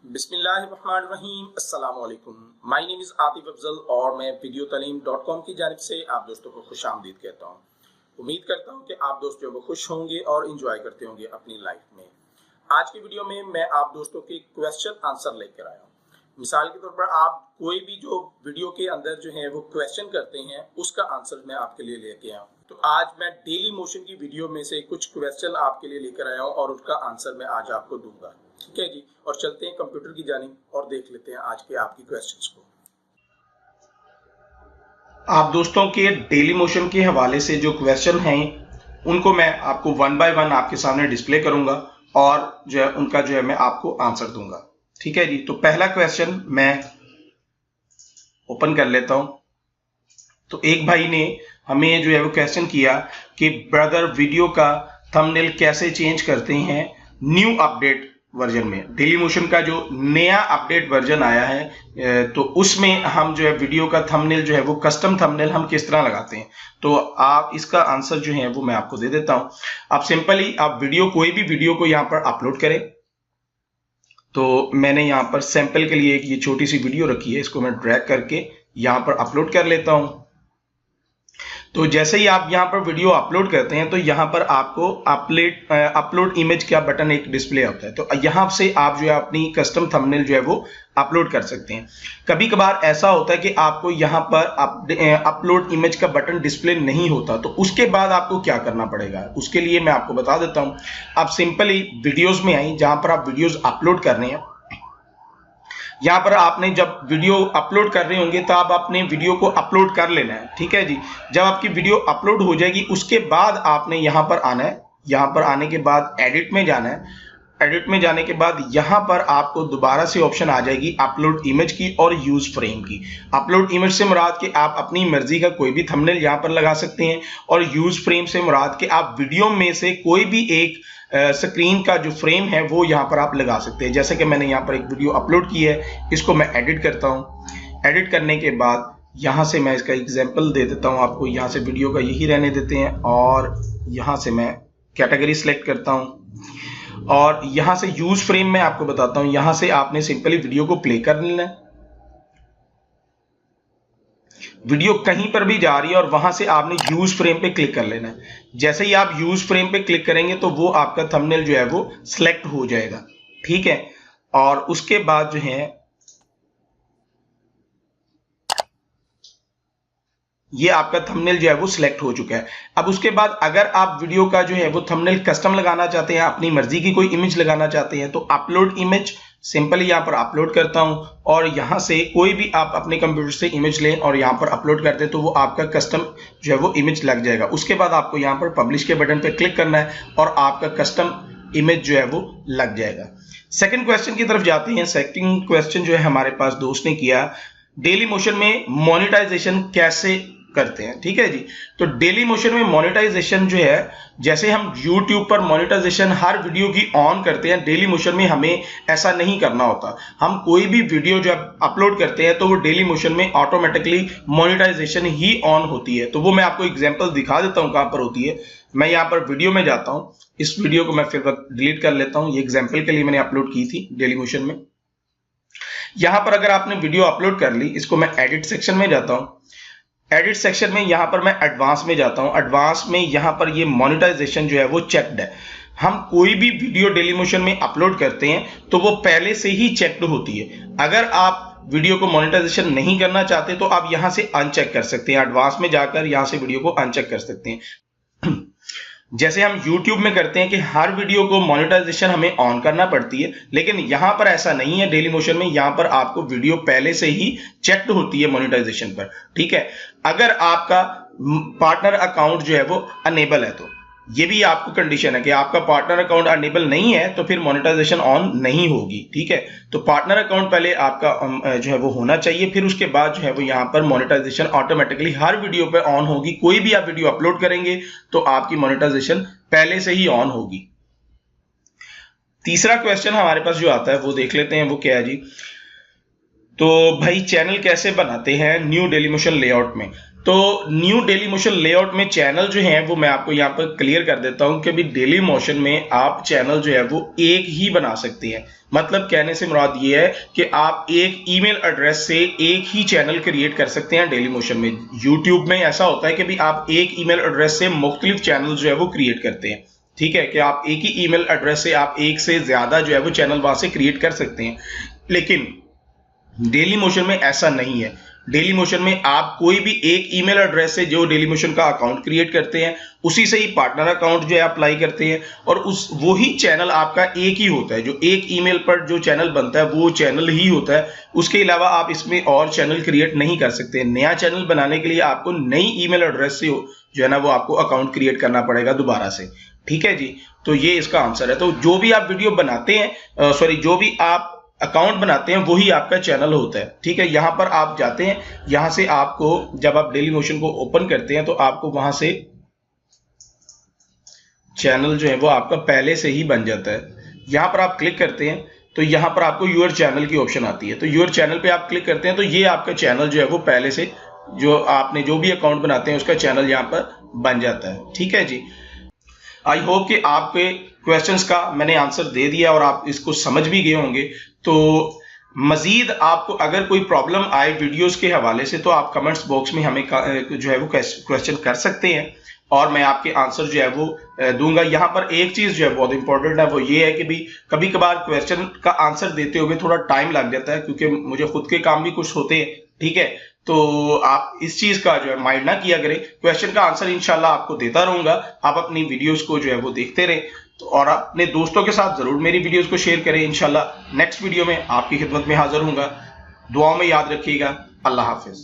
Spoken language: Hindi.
बिस्मिल्लाहिर्रहमानिर्रहीम। अस्सलाम वालेकुम। My name is Atif Afzal और मैं videotalim.com की जानिब से आप दोस्तों को खुश आमदीद कहता हूँ। उम्मीद करता हूँ कि आप दोस्तों को खुश होंगे और इंजॉय करते होंगे अपनी लाइफ में। आज की वीडियो में मैं आप दोस्तों के क्वेश्चन आंसर लेकर आया हूँ। मिसाल के तौर पर आप कोई भी जो वीडियो के अंदर जो है वो क्वेश्चन करते हैं उसका आंसर मैं आपके लिए लेके आया हूँ। तो आज मैं डेली मोशन की वीडियो में से कुछ क्वेश्चन आपके लिए लेकर आया हूँ और उसका आंसर मैं आज आपको दूंगा। ठीक है जी, और चलते हैं कंप्यूटर की जानिब और देख लेते हैं आज के आपकी क्वेश्चंस को। आप दोस्तों के डेली मोशन के हवाले से जो क्वेश्चन हैं उनको मैं आपको वन बाय वन आपके सामने डिस्प्ले करूंगा और जो है उनका जो है मैं आपको आंसर दूंगा। ठीक है जी, तो पहला क्वेश्चन मैं ओपन कर लेता हूं। तो एक भाई ने हमें जो है वो क्वेश्चन किया कि ब्रदर वीडियो का थंबनेल कैसे चेंज करते हैं न्यू अपडेट वर्जन में। डेली मोशन का जो नया अपडेट वर्जन आया है तो उसमें हम जो है वीडियो का थंबनेल जो है वो कस्टम थंबनेल हम किस तरह लगाते हैं। तो आप इसका आंसर जो है वो मैं आपको दे देता हूं। आप सिंपली आप कोई भी वीडियो को यहां पर अपलोड करें। तो मैंने यहां पर सैंपल के लिए एक ये छोटी सी वीडियो रखी है, इसको मैं ड्रैग करके यहां पर अपलोड कर लेता हूं। तो जैसे ही आप यहां पर वीडियो अपलोड करते हैं तो यहां पर आपको अपलोड इमेज का बटन एक डिस्प्ले होता है। तो यहां से आप जो है अपनी कस्टम थंबनेल जो है वो अपलोड कर सकते हैं। कभी कभार ऐसा होता है कि आपको यहां पर अपलोड इमेज का बटन डिस्प्ले नहीं होता, तो उसके बाद आपको क्या करना पड़ेगा उसके लिए मैं आपको बता देता हूं। आप सिंपली वीडियोज में आए, जहां पर आप वीडियोज अपलोड कर रहे हैं, यहां पर आपने जब वीडियो अपलोड कर रहे होंगे तो आप अपने वीडियो को अपलोड कर लेना है। ठीक है जी, जब आपकी वीडियो अपलोड हो जाएगी उसके बाद आपने यहां पर आना है। यहां पर आने के बाद एडिट में जाना है। एडिट में जाने के बाद यहां पर आपको दोबारा से ऑप्शन आ जाएगी अपलोड इमेज की और यूज फ्रेम की। अपलोड इमेज से मुराद कि आप अपनी मर्जी का कोई भी थंबनेल यहां पर लगा सकते हैं और यूज फ्रेम से मुराद कि आप वीडियो में से कोई भी एक स्क्रीन का जो फ्रेम है वो यहां पर आप लगा सकते हैं। जैसे कि मैंने यहां पर एक वीडियो अपलोड की है, इसको मैं एडिट करता हूं। एडिट करने के बाद यहां से मैं इसका एग्जांपल दे देता हूं आपको। यहां से वीडियो का यही रहने देते हैं और यहां से मैं कैटेगरी सिलेक्ट करता हूं और यहां से यूज फ्रेम में आपको बताता हूं। यहां से आपने सिंपली वीडियो को प्ले कर लेना है। वीडियो कहीं पर भी जा रही है और वहां से आपने यूज फ्रेम पे क्लिक कर लेना है। जैसे ही आप यूज फ्रेम पे क्लिक करेंगे तो वो आपका थंबनेल जो है वो सिलेक्ट हो जाएगा। ठीक है, और उसके बाद जो है ये आपका थंबनेल जो है वो सिलेक्ट हो चुका है। अब उसके बाद अगर आप वीडियो का जो है वो थंबनेल कस्टम लगाना चाहते हैं, अपनी मर्जी की कोई इमेज लगाना चाहते हैं, तो अपलोड इमेज सिंपली यहां पर अपलोड करता हूं और यहां से कोई भी आप अपने कंप्यूटर से इमेज लें और यहां पर अपलोड करते हैं तो वो आपका कस्टम जो है वो इमेज लग जाएगा। उसके बाद आपको यहां पर पब्लिश के बटन पर क्लिक करना है और आपका कस्टम इमेज जो है वो लग जाएगा। सेकंड क्वेश्चन की तरफ जाते हैं। सेकंड क्वेश्चन जो है हमारे पास दोस्त ने किया, डेली मोशन में मोनेटाइजेशन कैसे करते हैं। ठीक है जी, तो डेली मोशन में मोनेटाइजेशन जो है, जैसे हम YouTube पर मोनेटाइजेशन हर वीडियो की ऑन करते हैं, डेली मोशन में हमें ऐसा नहीं करना होता। हम कोई भी वीडियो जब अपलोड करते हैं तो वो डेली मोशन में ऑटोमेटिकली मोनेटाइजेशन ही ऑन होती है। तो वो मैं आपको एग्जांपल दिखा देता हूं कहां पर होती है। मैं यहां पर वीडियो में जाता हूं, इस वीडियो को मैं फिर डिलीट कर लेता हूं। ये एग्जाम्पल के लिए मैंने अपलोड की थी डेली मोशन में। यहां पर अगर आपने वीडियो अपलोड कर ली, इसको मैं एडिट सेक्शन में जाता हूं। एडिट सेक्शन में यहां पर मैं एडवांस में जाता हूं। एडवांस में यहां पर ये मोनेटाइजेशन जो है वो चेक्ड है। हम कोई भी वीडियो डेली मोशन में अपलोड करते हैं तो वो पहले से ही चेक्ड होती है। अगर आप वीडियो को मोनेटाइजेशन नहीं करना चाहते तो आप यहां से अनचेक कर सकते हैं। एडवांस में जाकर यहां से वीडियो को अनचेक कर सकते हैं। जैसे हम YouTube में करते हैं कि हर वीडियो को मोनेटाइजेशन हमें ऑन करना पड़ती है, लेकिन यहां पर ऐसा नहीं है। डेली मोशन में यहां पर आपको वीडियो पहले से ही चेक्ड होती है मोनेटाइजेशन पर। ठीक है, अगर आपका पार्टनर अकाउंट जो है वो अनेबल है तो ये भी आपको कंडीशन है कि आपका पार्टनर अकाउंट अनेबल नहीं है तो फिर मोनेटाइजेशन ऑन नहीं होगी। ठीक है, तो पार्टनर अकाउंट पहले आपका जो है वो होना चाहिए, फिर उसके बाद जो है वो यहां पर मोनेटाइजेशन ऑटोमेटिकली हर वीडियो पे ऑन होगी। कोई भी आप वीडियो अपलोड करेंगे तो आपकी मोनेटाइजेशन पहले से ही ऑन होगी। तीसरा क्वेश्चन हमारे पास जो आता है वो देख लेते हैं, वो क्या है जी। तो भाई चैनल कैसे बनाते हैं न्यू डेली मोशन लेआउट में। तो न्यू डेली मोशन लेआउट में चैनल जो है वो मैं आपको यहाँ पर क्लियर कर देता हूँ कि भी डेली मोशन में आप चैनल जो है वो एक ही बना सकते हैं। मतलब कहने से मुराद ये है कि आप एक ईमेल एड्रेस से एक ही चैनल क्रिएट कर सकते हैं डेली मोशन में। यूट्यूब में ऐसा होता है कि भी आप एक ईमेल एड्रेस से मुख्तलिफ चैनल जो है वो क्रिएट करते हैं, ठीक है, कि आप एक ही ईमेल एड्रेस से आप एक से ज्यादा जो है वो चैनल वहां से क्रिएट कर सकते हैं। लेकिन डेली मोशन में ऐसा नहीं है। डेली मोशन में आप कोई भी एक ईमेल एड्रेस से जो डेली मोशन का अकाउंट क्रिएट करते हैं उसी से ही पार्टनर अकाउंट जो है अप्लाई करते हैं और उस वही चैनल आपका एक ही होता है। जो एक ईमेल पर जो चैनल बनता है वो चैनल ही होता है, उसके अलावा आप इसमें और चैनल क्रिएट नहीं कर सकते। नया चैनल बनाने के लिए आपको नई ईमेल एड्रेस से जो है ना वो आपको अकाउंट क्रिएट करना पड़ेगा दोबारा से, ठीक है जी। तो ये इसका आंसर है। तो जो भी आप वीडियो बनाते हैं जो भी आप अकाउंट बनाते हैं वही आपका चैनल होता है, ठीक है। यहां पर आप जाते हैं, यहां से आपको जब आप डेली मोशन को ओपन करते हैं तो आपको वहां से चैनल जो है वो आपका पहले से ही बन जाता है। यहां पर आप क्लिक करते हैं तो यहां पर आपको यूर चैनल की ऑप्शन आती है। तो यूर चैनल पे आप क्लिक करते हैं तो ये आपका चैनल जो है वो पहले से जो आपने जो भी अकाउंट बनाते हैं उसका चैनल यहां पर बन जाता है, ठीक है जी। आई होप कि आपके क्वेश्चंस का मैंने आंसर दे दिया और आप इसको समझ भी गए होंगे। तो मजीद आपको अगर कोई प्रॉब्लम आए वीडियोस के हवाले से तो आप कमेंट्स बॉक्स में हमें जो है वो क्वेश्चन कर सकते हैं और मैं आपके आंसर जो है वो दूंगा। यहाँ पर एक चीज जो है बहुत इंपॉर्टेंट है वो ये है कि भी कभी कभार क्वेश्चन का आंसर देते हुए थोड़ा टाइम लग जाता है क्योंकि मुझे खुद के काम भी कुछ होते हैं, ठीक है। तो आप इस चीज का जो है माइंड ना किया करें, क्वेश्चन का आंसर इंशाल्लाह आपको देता रहूंगा। आप अपनी वीडियोस को जो है वो देखते रहें तो और अपने दोस्तों के साथ जरूर मेरी वीडियोस को शेयर करें। इंशाल्लाह नेक्स्ट वीडियो में आपकी खिदमत में हाजिर होऊंगा। दुआओं में याद रखिएगा। अल्लाह हाफिज।